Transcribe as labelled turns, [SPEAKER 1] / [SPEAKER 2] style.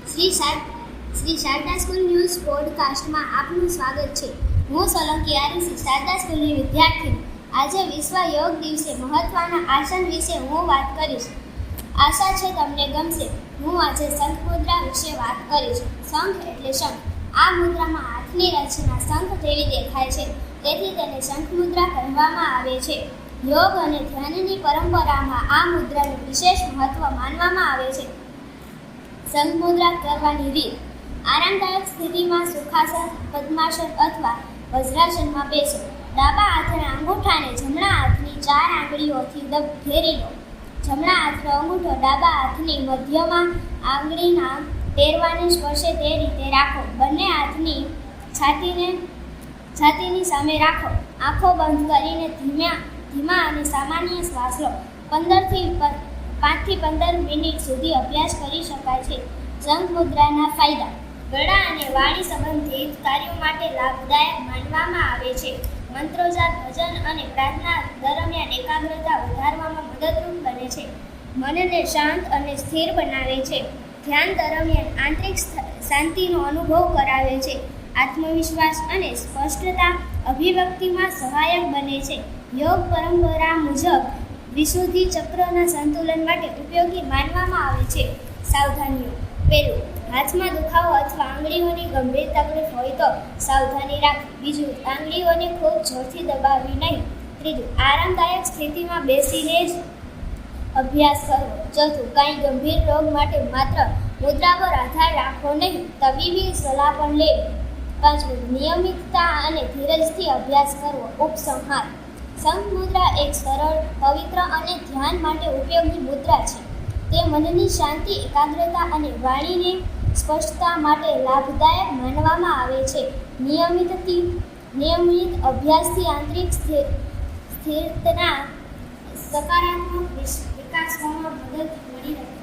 [SPEAKER 1] Shri Sharda school news પોડકાસ્ટમાં આપનું સ્વાગત છે. હું સોલંકી આરસી શારદા સ્કૂલની વિદ્યાર્થીની. આજે વિશ્વ યોગ દિવસે મહત્વના આસન વિશે હું વાત કરીશ. આશા છે તમને ગમશે. હું આજે શંખ મુદ્રા વિશે વાત કરીશ. શંખ એટલે શંખ. આ મુદ્રામાં હાથની રચના શંખ જેવી દેખાય છે, તેથી તેને શંખ મુદ્રા કહેવામાં આવે છે. યોગ અને ધ્યાનની પરંપરામાં આ મુદ્રાનું વિશેષ મહત્વ માનવામાં આવે છે. શંખ મુદ્રા કરવાની રીત: આરામદાયક સ્થિતિમાં સુખાસન, પદ્માસન અથવા વજ્રાસનમાં બેસો. ડાબા હાથના અંગૂઠાને જમણા હાથની 4 આંગળીઓથી ઘેરી લો. જમણા હાથનો અંગૂઠો ડાબા હાથની મધ્યમાં આંગળીના ટેરવાને સ્પર્શે તે રીતે રાખો. બંને હાથની છાતીની સામે રાખો. આંખો બંધ કરીને ધીમા અને સામાન્ય શ્વાસ લો. 5 થી 15 મિનિટ સુધી અભ્યાસ કરી શકાય છે. શંખ મુદ્રાના ફાયદા: ગળા અને વાણી સંબંધિત કાર્યો માટે લાભદાયક માનવામાં આવે છે. મંત્રોચ્ચાર, ભજન અને પ્રાર્થના દરમિયાન એકાગ્રતા વધારવામાં મદદરૂપ બને છે. મનને શાંત અને સ્થિર બનાવે છે. ધ્યાન દરમિયાન આંતરિક શાંતિનો અનુભવ કરાવે છે. આત્મવિશ્વાસ અને સ્પષ્ટતા અભિવ્યક્તિમાં સહાયક બને છે. યોગ પરંપરા મુજબ વિશુદ્ધિ ચક્રના સંતુલન માટે ઉપયોગી માનવામાં આવે છે. સાવધાનીઓ: 1. હાથમાં દુખાવો અથવા આંગળીઓની ગંભીર તકલીફ હોય તો સાવધાની રાખવી. 2. આંગળીઓને ખૂબ જોરથી દબાવવી નહીં. 3. આરામદાયક સ્થિતિમાં બેસીને જ અભ્યાસ કરવો. 4. કંઈ ગંભીર રોગ માટે માત્ર મુદ્રા પર આધાર રાખવો નહીં, તબીબી સલાહ પણ લેવી. 5. નિયમિતતા અને ધીરજથી અભ્યાસ કરવો. ઉપસંહાર: શંખ મુદ્રા એક સરળ, પવિત્ર અને ધ્યાન માટે ઉપયોગી મુદ્રા છે. તે મનની શાંતિ, એકાગ્રતા અને વાણીને સ્પષ્ટતા માટે લાભદાયક માનવામાં આવે છે. નિયમિત અભ્યાસથી આંતરિક સ્થિરતાના સકારાત્મક વિકાસમાં મદદ મળી રહે છે.